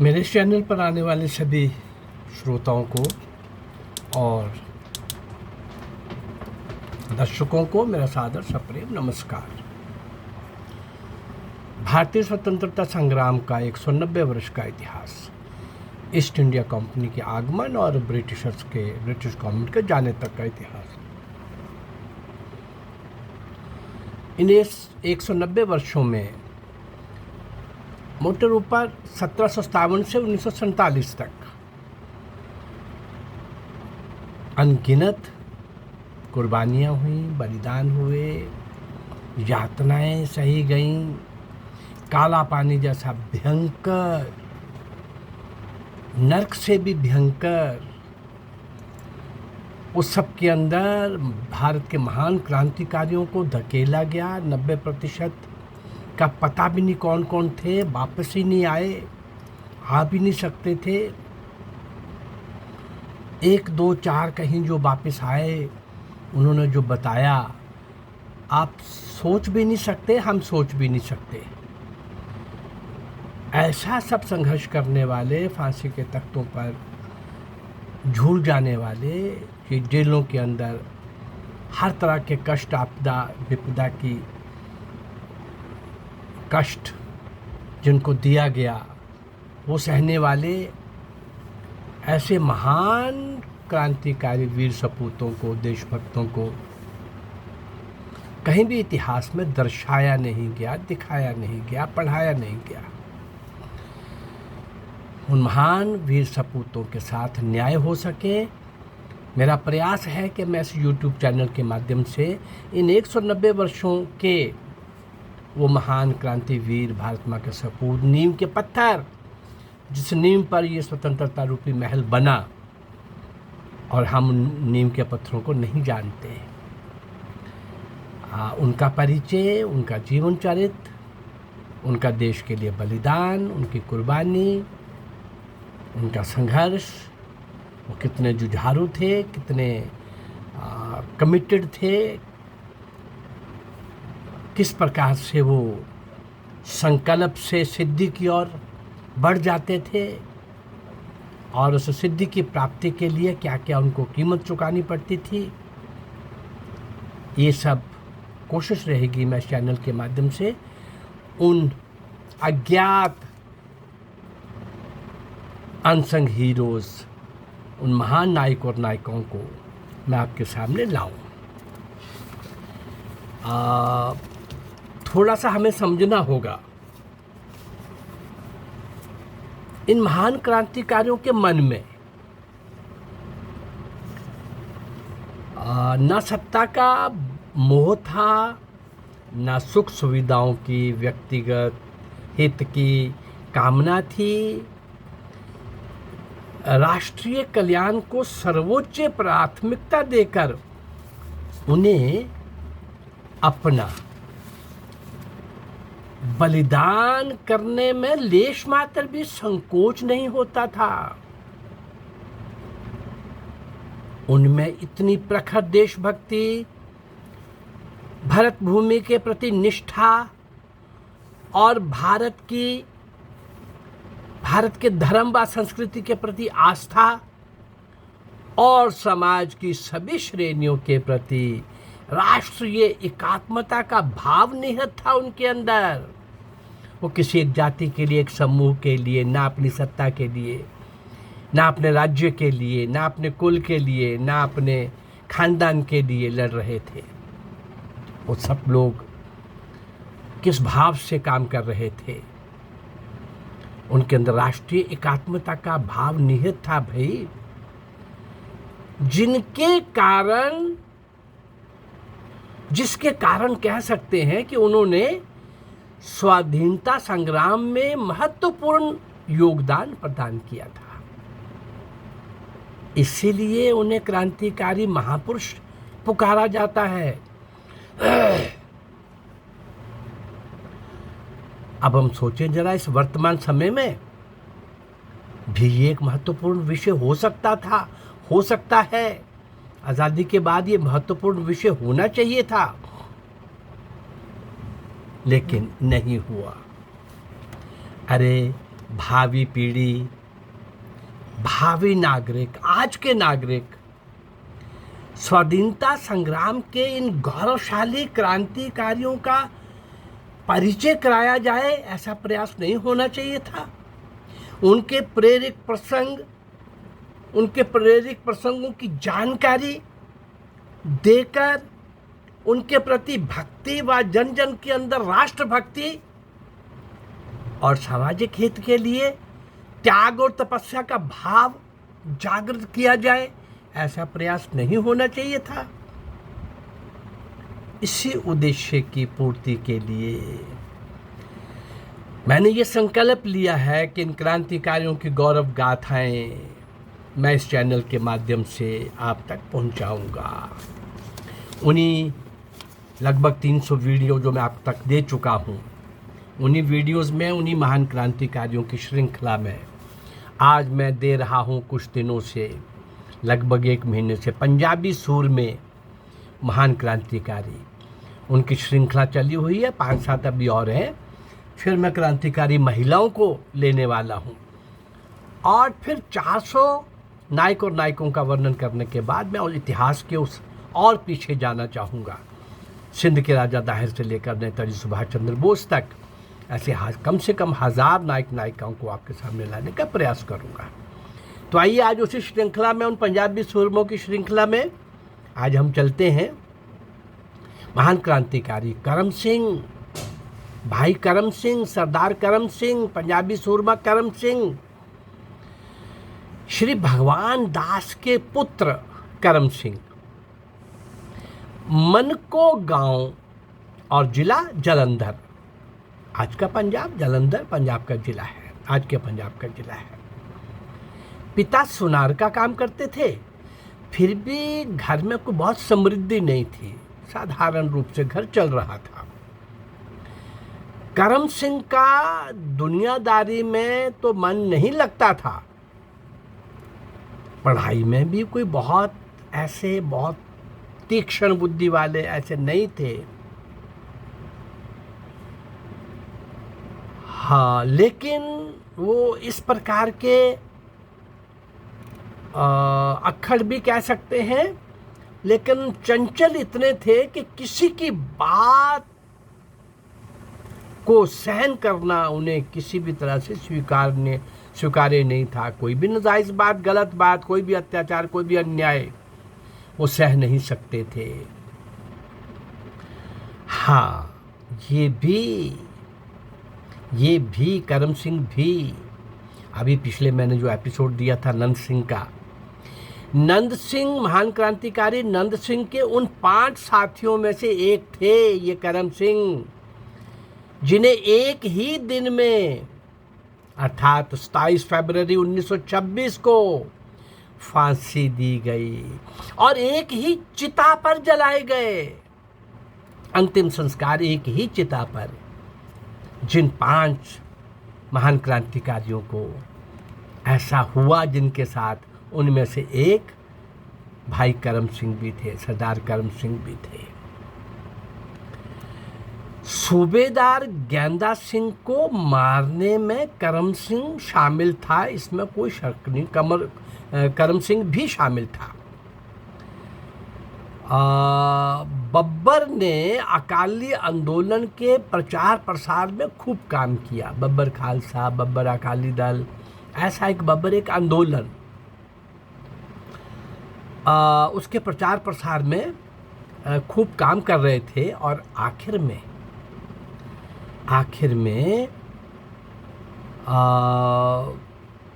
मेरे इस चैनल पर आने वाले सभी श्रोताओं को और दर्शकों को मेरा सादर सप्रेम नमस्कार। भारतीय स्वतंत्रता संग्राम का 190 वर्ष का इतिहास, ईस्ट इंडिया कंपनी के आगमन और ब्रिटिश गवर्नमेंट के जाने तक का इतिहास। इन 190 वर्षों में मोटे रूप पर 1757 से 1947 तक अनगिनत कुर्बानियाँ हुई, बलिदान हुए, यातनाएं सही गईं। काला पानी जैसा भयंकर, नर्क से भी भयंकर, उस सब के अंदर भारत के महान क्रांतिकारियों को धकेला गया। 90% का पता भी नहीं कौन कौन थे, वापस ही नहीं आए, आ भी नहीं सकते थे। 1, 2, 4 कहीं जो वापस आए, उन्होंने जो बताया आप सोच भी नहीं सकते, हम सोच भी नहीं सकते। ऐसा सब संघर्ष करने वाले, फांसी के तख्तों पर झूल जाने वाले, कि जेलों के अंदर हर तरह के कष्ट, आपदा विपदा की कष्ट जिनको दिया गया वो सहने वाले, ऐसे महान क्रांतिकारी वीर सपूतों को, देशभक्तों को कहीं भी इतिहास में दर्शाया नहीं गया, दिखाया नहीं गया, पढ़ाया नहीं गया। उन महान वीर सपूतों के साथ न्याय हो सके, मेरा प्रयास है कि मैं इस YouTube चैनल के माध्यम से इन 190 वर्षों के वो महान क्रांतिवीर, भारत माँ के सपूत, नींव के पत्थर, जिस नींव पर ये स्वतंत्रता रूपी महल बना और हम नींव के पत्थरों को नहीं जानते, उनका परिचय, उनका जीवन चरित्र, उनका देश के लिए बलिदान, उनकी कुर्बानी, उनका संघर्ष, वो कितने जुझारू थे, कितने कमिटेड थे, किस प्रकार से वो संकल्प से सिद्धि की ओर बढ़ जाते थे और उस सिद्धि की प्राप्ति के लिए क्या क्या उनको कीमत चुकानी पड़ती थी। ये सब कोशिश रहेगी मैं इस चैनल के माध्यम से उन अज्ञात अनसंग हीरोज़, उन महान नायक और नायिकाओं को मैं आपके सामने लाऊं। थोड़ा सा हमें समझना होगा इन महान क्रांतिकारियों के मन में न सत्ता का मोह था, न सुख सुविधाओं की, व्यक्तिगत हित की कामना थी। राष्ट्रीय कल्याण को सर्वोच्च प्राथमिकता देकर उन्हें अपना बलिदान करने में लेश मात्र भी संकोच नहीं होता था। उनमें इतनी प्रखर देशभक्ति, भारत भूमि के प्रति निष्ठा और भारत के धर्म व संस्कृति के प्रति आस्था और समाज की सभी श्रेणियों के प्रति राष्ट्रीय एकात्मता का भाव निहित था उनके अंदर। वो किसी एक जाति के लिए, एक समूह के लिए, ना अपनी सत्ता के लिए, ना अपने राज्य के लिए, ना अपने कुल के लिए, ना अपने खानदान के लिए लड़ रहे थे। वो सब लोग किस भाव से काम कर रहे थे? उनके अंदर राष्ट्रीय एकात्मता का भाव निहित था भाई, जिसके कारण कह सकते हैं कि उन्होंने स्वाधीनता संग्राम में महत्वपूर्ण योगदान प्रदान किया था। इसीलिए उन्हें क्रांतिकारी महापुरुष पुकारा जाता है। अब हम सोचें जरा, इस वर्तमान समय में भी ये एक महत्वपूर्ण विषय हो सकता था, हो सकता है। आज़ादी के बाद ये महत्वपूर्ण विषय होना चाहिए था, लेकिन नहीं हुआ। अरे भावी पीढ़ी, भावी नागरिक, आज के नागरिक स्वाधीनता संग्राम के इन गौरवशाली क्रांतिकारियों का परिचय कराया जाए, ऐसा प्रयास नहीं होना चाहिए था। उनके प्रेरक प्रसंगों की जानकारी देकर उनके प्रति भक्ति व जन जन के अंदर राष्ट्रभक्ति और सामाजिक हित के लिए त्याग और तपस्या का भाव जागृत किया जाए, ऐसा प्रयास नहीं होना चाहिए था। इसी उद्देश्य की पूर्ति के लिए मैंने ये संकल्प लिया है कि इन क्रांतिकारियों की गौरव गाथाएं मैं इस चैनल के माध्यम से आप तक पहुंचाऊंगा। उन्हीं लगभग 300 वीडियो जो मैं आप तक दे चुका हूं, उन्हीं वीडियोस में, उन्हीं महान क्रांतिकारियों की श्रृंखला में आज मैं दे रहा हूं कुछ दिनों से, लगभग 1 महीने से, पंजाबी सूर में महान क्रांतिकारी, उनकी श्रृंखला चली हुई है। 5-7 अभी और हैं। फिर मैं क्रांतिकारी महिलाओं को लेने वाला हूं और फिर 400 नायक और नायकों का वर्णन करने के बाद मैं उस इतिहास के उस और पीछे जाना चाहूँगा। सिंध के राजा दाहिर से लेकर नेताजी सुभाष चंद्र बोस तक ऐसे कम से कम 1000 नायक नायिकाओं को आपके सामने लाने का प्रयास करूँगा। तो आइए आज उसी श्रृंखला में, उन पंजाबी सूरमों की श्रृंखला में आज हम चलते हैं। महान क्रांतिकारी करम सिंह, भाई करम सिंह, सरदार करम सिंह, पंजाबी सूरमा करम सिंह, श्री भगवान दास के पुत्र करम सिंह, मनको गांव और जिला जलंधर। आज का पंजाब, जलंधर पंजाब का जिला है, आज के पंजाब का जिला है। पिता सुनार का काम करते थे, फिर भी घर में कोई बहुत समृद्धि नहीं थी, साधारण रूप से घर चल रहा था। करम सिंह का दुनियादारी में तो मन नहीं लगता था, पढ़ाई में भी कोई बहुत तीक्ष्ण बुद्धि वाले ऐसे नहीं थे। हाँ, लेकिन वो इस प्रकार के अक्खड़ भी कह सकते हैं, लेकिन चंचल इतने थे कि किसी की बात को सहन करना उन्हें किसी भी तरह से स्वीकार्य नहीं था। कोई भी नाजायज बात, गलत बात, कोई भी अत्याचार, कोई भी अन्याय वो सह नहीं सकते थे। हाँ, ये भी करम सिंह भी, अभी पिछले मैंने जो एपिसोड दिया था नंद सिंह का, नंद सिंह, महान क्रांतिकारी नंद सिंह के उन 5 साथियों में से एक थे ये करम सिंह, जिन्हें एक ही दिन में अर्थात 27 फरवरी 1926 को फांसी दी गई और एक ही चिता पर जलाए गए। अंतिम संस्कार एक ही चिता पर। जिन 5 महान क्रांतिकारियों को ऐसा हुआ जिनके साथ, उनमें से एक भाई करम सिंह भी थे, सरदार करम सिंह भी थे। सूबेदार गेंदा सिंह को मारने में करम सिंह शामिल था, इसमें कोई शक नहीं। करम सिंह भी शामिल था। बब्बर ने अकाली आंदोलन के प्रचार प्रसार में खूब काम किया। बब्बर खालसा, बब्बर अकाली दल, ऐसा एक आंदोलन, उसके प्रचार प्रसार में खूब काम कर रहे थे। और आखिर में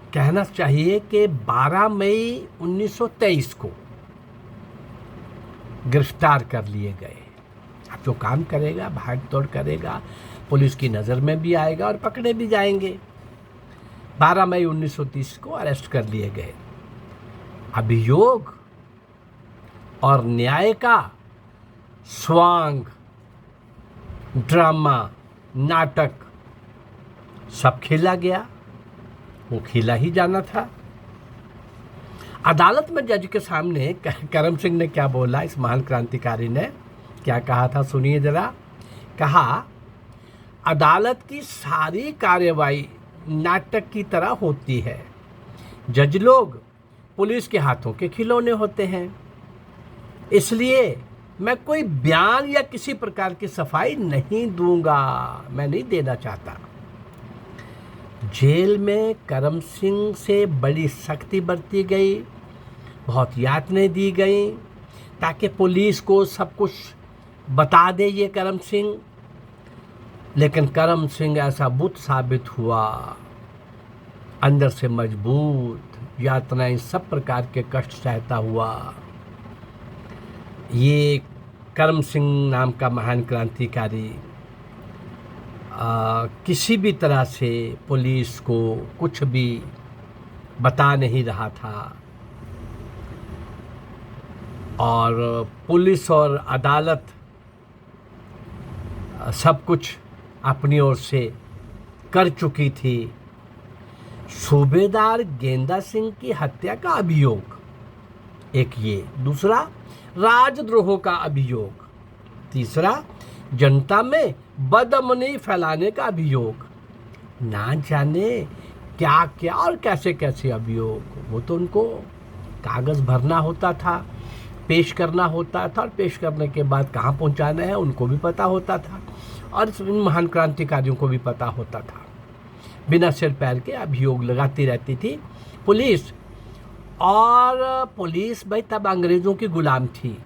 कहना चाहिए कि 12 मई 1923 को गिरफ्तार कर लिए गए। अब जो काम करेगा, भाग तोड़ करेगा, पुलिस की नज़र में भी आएगा और पकड़े भी जाएंगे। 12 मई 1930 को अरेस्ट कर लिए गए। अभियोग और न्याय का स्वांग, ड्रामा, नाटक सब खेला गया, वो खेला ही जाना था। अदालत में जज के सामने करम सिंह ने क्या बोला, इस महान क्रांतिकारी ने क्या कहा था, सुनिए जरा। कहा, अदालत की सारी कार्यवाही नाटक की तरह होती है। जज लोग पुलिस के हाथों के खिलौने होते हैं। इसलिए मैं कोई बयान या किसी प्रकार की सफाई नहीं दूंगा, मैं नहीं देना चाहता। जेल में करम सिंह से बड़ी सख्ती बरती गई, बहुत यातनाएं दी गई ताकि पुलिस को सब कुछ बता दे ये करम सिंह। लेकिन करम सिंह ऐसा बुत साबित हुआ, अंदर से मजबूत, यातनाएं सब प्रकार के कष्ट सहता हुआ। ये करम सिंह नाम का महान क्रांतिकारी किसी भी तरह से पुलिस को कुछ भी बता नहीं रहा था और पुलिस और अदालत सब कुछ अपनी ओर से कर चुकी थी। सूबेदार गेंदा सिंह की हत्या का अभियोग एक, ये दूसरा राजद्रोह का अभियोग, तीसरा जनता में बदअमनी फैलाने का अभियोग। ना जाने क्या क्या और कैसे कैसे अभियोग। वो तो उनको कागज़ भरना होता था, पेश करना होता था और पेश करने के बाद कहाँ पहुँचाना है उनको भी पता होता था और इन महान क्रांतिकारियों को भी पता होता था। बिना सिर पैर के अभियोग लगाती रहती थी पुलिस। और पुलिस भाई तब अंग्रेज़ों की गुलाम थी।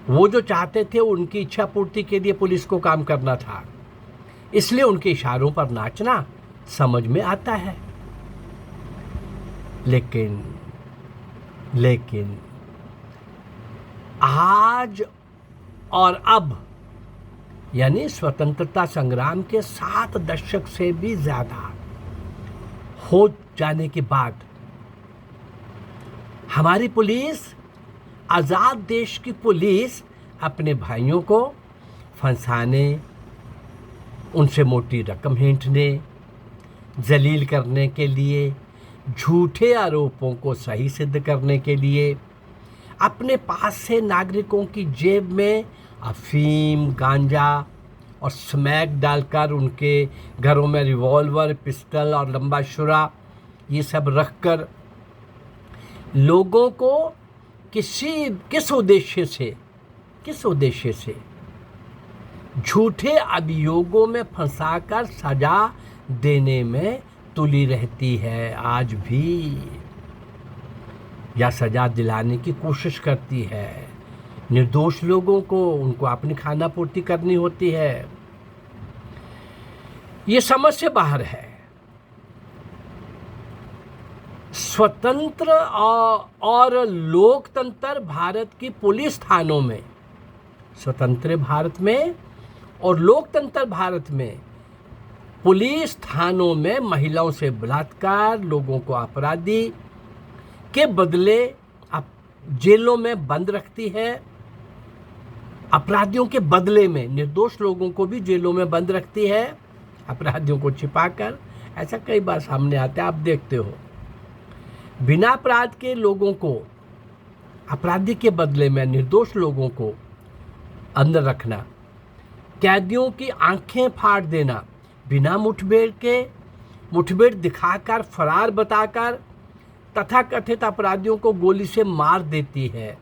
वो जो चाहते थे उनकी इच्छा पूर्ति के लिए पुलिस को काम करना था, इसलिए उनके इशारों पर नाचना समझ में आता है। लेकिन आज और अब, यानी स्वतंत्रता संग्राम के 7 दशक से भी ज़्यादा हो जाने के बाद, हमारी पुलिस, आज़ाद देश की पुलिस, अपने भाइयों को फंसाने, उनसे मोटी रकम हेंटने, जलील करने के लिए, झूठे आरोपों को सही सिद्ध करने के लिए, अपने पास से नागरिकों की जेब में अफीम, गांजा और स्मैक डालकर उनके घरों में रिवॉल्वर, पिस्टल और लंबा छुरा ये सब रखकर लोगों को किस उद्देश्य से झूठे अभियोगों में फंसाकर सजा देने में तुली रहती है आज भी, या सजा दिलाने की कोशिश करती है। निर्दोष लोगों को उनको अपनी खाना पूर्ति करनी होती है। ये समझ से बाहर है। स्वतंत्र और लोकतंत्र भारत की पुलिस थानों में, स्वतंत्र भारत में और लोकतंत्र भारत में पुलिस थानों में महिलाओं से बलात्कार, लोगों को अपराधी के बदले जेलों में बंद रखती है। अपराधियों के बदले में निर्दोष लोगों को भी जेलों में बंद रखती है, अपराधियों को छिपाकर। ऐसा कई बार सामने आता है, आप देखते हो। बिना अपराध के लोगों को अपराधी के बदले में निर्दोष लोगों को अंदर रखना, कैदियों की आंखें फाड़ देना, बिना मुठभेड़ दिखाकर, फरार बताकर तथाकथित अपराधियों को गोली से मार देती है।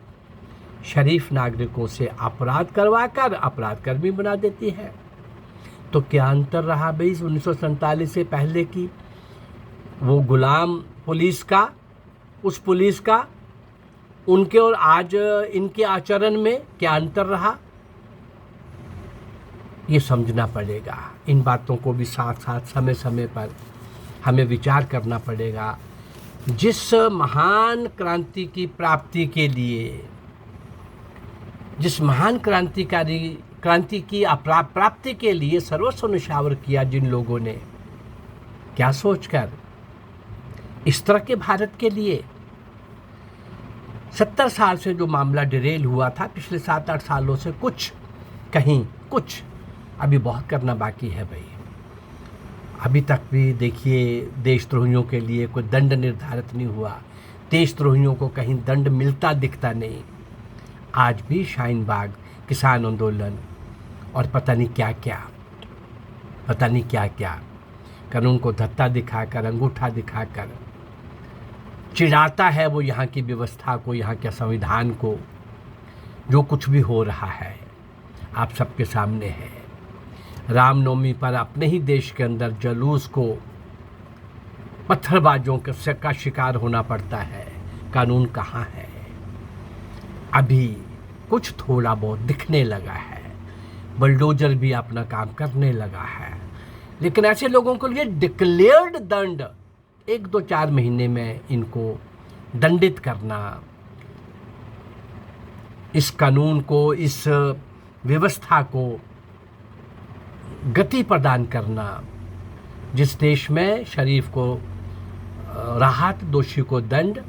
शरीफ नागरिकों से अपराध करवाकर अपराधकर्मी बना देती है। तो क्या अंतर रहा भाई 1947 से पहले की वो गुलाम पुलिस का, उस पुलिस का, उनके और आज इनके आचरण में क्या अंतर रहा? ये समझना पड़ेगा। इन बातों को भी साथ साथ समय समय पर हमें विचार करना पड़ेगा। जिस महान क्रांति की प्राप्ति के लिए, जिस महान क्रांति की प्राप्ति के लिए सर्वस्व न्यौछावर किया जिन लोगों ने, क्या सोचकर, इस तरह के भारत के लिए 70 साल से जो मामला डिरेल हुआ था, पिछले 7-8 सालों से कुछ अभी बहुत करना बाकी है भाई। अभी तक भी देखिए देशद्रोहियों के लिए कोई दंड निर्धारित नहीं हुआ, देशद्रोहियों को कहीं दंड मिलता दिखता नहीं। आज भी शाहीन बाग, किसान आंदोलन और पता नहीं क्या क्या कानून को धत्ता दिखाकर, अंगूठा दिखाकर चिढ़ाता है वो यहाँ की व्यवस्था को, यहाँ के संविधान को। जो कुछ भी हो रहा है आप सबके सामने है। रामनवमी पर अपने ही देश के अंदर जुलूस को पत्थरबाजों का शिकार होना पड़ता है। कानून कहाँ है? अभी कुछ थोड़ा बहुत दिखने लगा है, बुलडोजर भी अपना काम करने लगा है, लेकिन ऐसे लोगों के लिए डिक्लेयर्ड दंड 1-2-4 महीने में इनको दंडित करना, इस कानून को, इस व्यवस्था को गति प्रदान करना, जिस देश में शरीफ को राहत, दोषी को दंड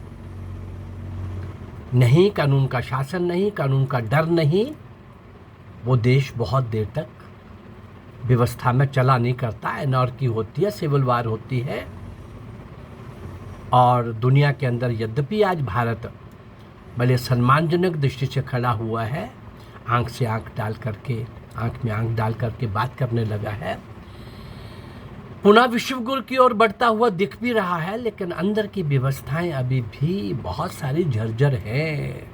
नहीं, कानून का शासन नहीं, कानून का डर नहीं, वो देश बहुत देर तक व्यवस्था में चला नहीं करता। एनार्की होती है, सिविल वार होती है। और दुनिया के अंदर यद्यपि आज भारत बड़े सम्मानजनक दृष्टि से खड़ा हुआ है, आंख से आंख डाल करके, आंख में आंख डाल करके बात करने लगा है, पुनः विश्व गुरु की ओर बढ़ता हुआ दिख भी रहा है, लेकिन अंदर की व्यवस्थाएं अभी भी बहुत सारी झरझर हैं।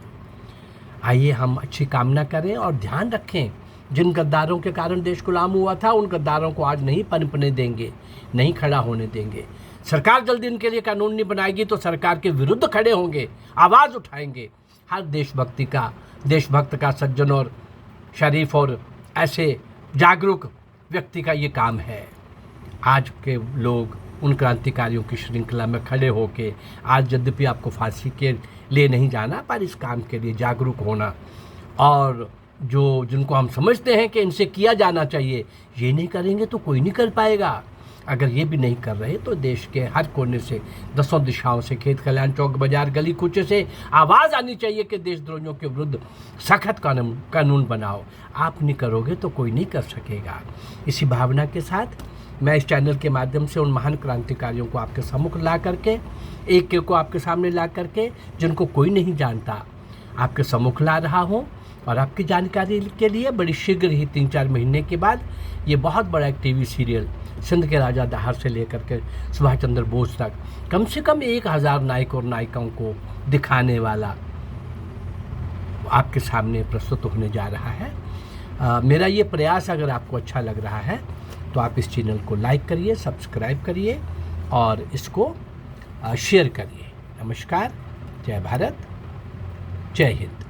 आइए हम अच्छी कामना करें और ध्यान रखें, जिन गद्दारों के कारण देश गुलाम हुआ था उन गद्दारों को आज नहीं पनपने देंगे, नहीं खड़ा होने देंगे। सरकार जल्दी इनके लिए कानून नहीं बनाएगी तो सरकार के विरुद्ध खड़े होंगे, आवाज़ उठाएंगे। हर देशभक्त का, सज्जन और शरीफ और ऐसे जागरूक व्यक्ति का ये काम है। आज के लोग उन क्रांतिकारियों की श्रृंखला में खड़े होके, आज यद्यपि आपको फांसी के लिए नहीं जाना, पर इस काम के लिए जागरूक होना, और जिनको हम समझते हैं कि इनसे किया जाना चाहिए, ये नहीं करेंगे तो कोई नहीं कर पाएगा। अगर ये भी नहीं कर रहे तो देश के हर कोने से, 10 दिशाओं से, खेत खलिहान, चौक बाजार, गली कूचे से आवाज़ आनी चाहिए कि देशद्रोहियों के विरुद्ध सख्त कानून बनाओ। आप नहीं करोगे तो कोई नहीं कर सकेगा। इसी भावना के साथ मैं इस चैनल के माध्यम से उन महान क्रांतिकारियों को आपके सम्मुख ला करके, एक को आपके सामने ला करके, जिनको कोई नहीं जानता, आपके सम्मुख ला रहा हूँ। और आपकी जानकारी के लिए बड़ी शीघ्र ही 3-4 महीने के बाद ये बहुत बड़ा एक टीवी सीरियल सिंध के राजा दाहर से लेकर के सुभाष चंद्र बोस तक कम से कम 1000 नायक और नायिकाओं को दिखाने वाला आपके सामने प्रस्तुत होने जा रहा है। मेरा ये प्रयास अगर आपको अच्छा लग रहा है तो आप इस चैनल को लाइक करिए, सब्सक्राइब करिए और इसको शेयर करिए। नमस्कार, जय भारत, जय हिंद।